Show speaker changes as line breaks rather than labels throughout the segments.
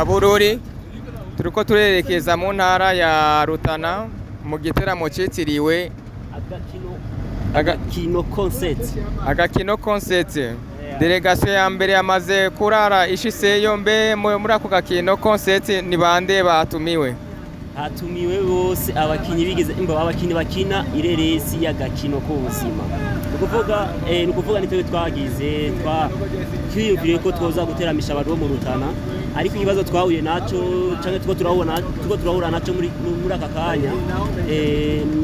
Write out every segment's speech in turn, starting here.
Bururi turiko turerekeza mu ntara ya Rutana mu giteramo citiriwe Agakino Concert. Delegation ya mbere yamaze kurara ishiseyo. Mbe muri ako Gakino Concert ni bande batumiwe?
Hatumiwe bose abakinyi bigeze imba abakinyi bakina ireresi y'agakino k'ubuzima. Nukuvuga nitwe twagize twiyumvire ko twoza guteramisha abantu bo mu Rutana, ariko ikibazo twahuye naco canke tuko turahura naco muri aka kanya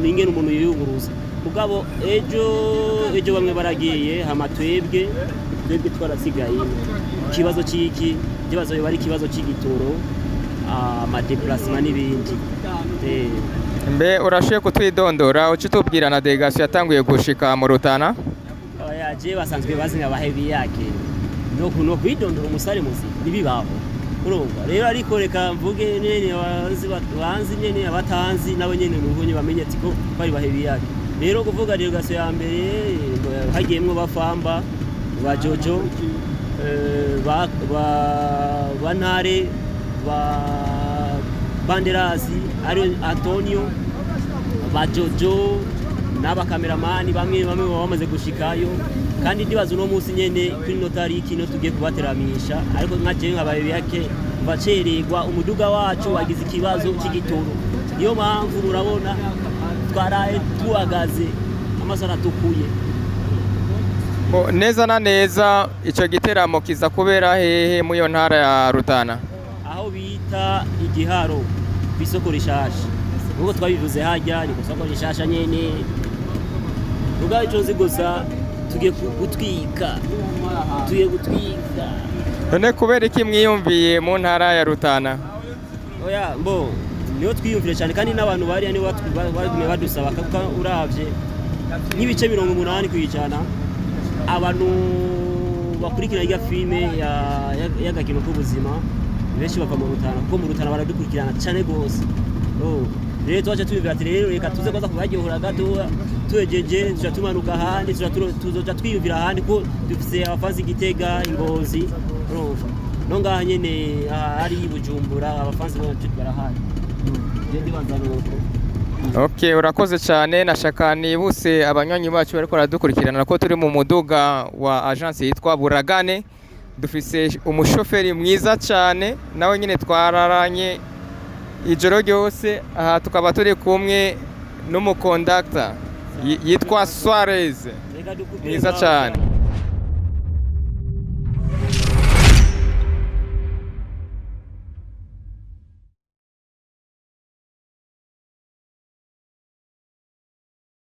ingene umuntu yiyunguruza. Mugabo ejo bamwe baragiye hama twebwe twarasigaye. Ikibazo ciki ikibazo bari ikibazo c'igitoro, amadeplacement n'ibindi.
Mbe urashiye kutwidondora ucitubwira na delegation yatanguye gushika mu Rutana?
Je basanzwe bazinga bahebi yake no kwidondora umusare muzi nibibaho urumva. Rero ariko reka mvuge nene banzi nene abatanzi nabo nyene nuhunye bamenye ati ko bari bahebi yake. Rero kuvuga delegation ya mbere hagiyemwo bafamba ba Jojo, ba Ntare, ba Banderasi, ari Antonio, ba Jojo n'aba kameramani bamwe bamaze gushikayo, kandi ndibaza uno munsi nyene kuri notari kino tugiye kubateramisha. Ariko nkaje nkabaye yake bacererwa umuduga wacu wagize ikibazo c'igitoro. Niyo mpamvu murabona twaraye tuhagaze amasara tukuye.
Neza na neza ico giteramo kiza kubera hehe mu yo ntara ya Rutana?
Aho bita Igiharo bisoko rishasha. Ubwo twabivuze hajya ni kusoko rishasha nyene. Uga ico nzi gusa tugiye gutwika.
None kubera iki mwiyumviye mu ntara ya Rutana?
Oya niyo twiyumvire cyane, kandi n'abantu bari ani bagumye badusaba kuko uravye n'ibice 80 kwijana abantu bakurikira irya filme y'agakino k'ubuzima benshi bava mu Rutana, kuko mu Rutana baradukurikirana cyane gose. Rero twaje tubibwira ati rero reka tuze kwaza kubagiye gato tuejeje tumanuka ahandi tuzoja twiyumvira ahandi ko dufise abafanzi Gitega, Ingozi, urumva no ngaha nyene ari Bujumbura abafanzi barahari.
Okay, urakoze cyane. Nashaka nibuse abanywanyi bacu bariko baradukurikirana ko turi mu muduga wa agence yitwa Buragane. Dufise umushoferi mwiza cyane, nawe nyine twararanye ijoro ryose. Aha tukaba turi kumwe n'umukondakta yitwa Suarez, mwiza cyane.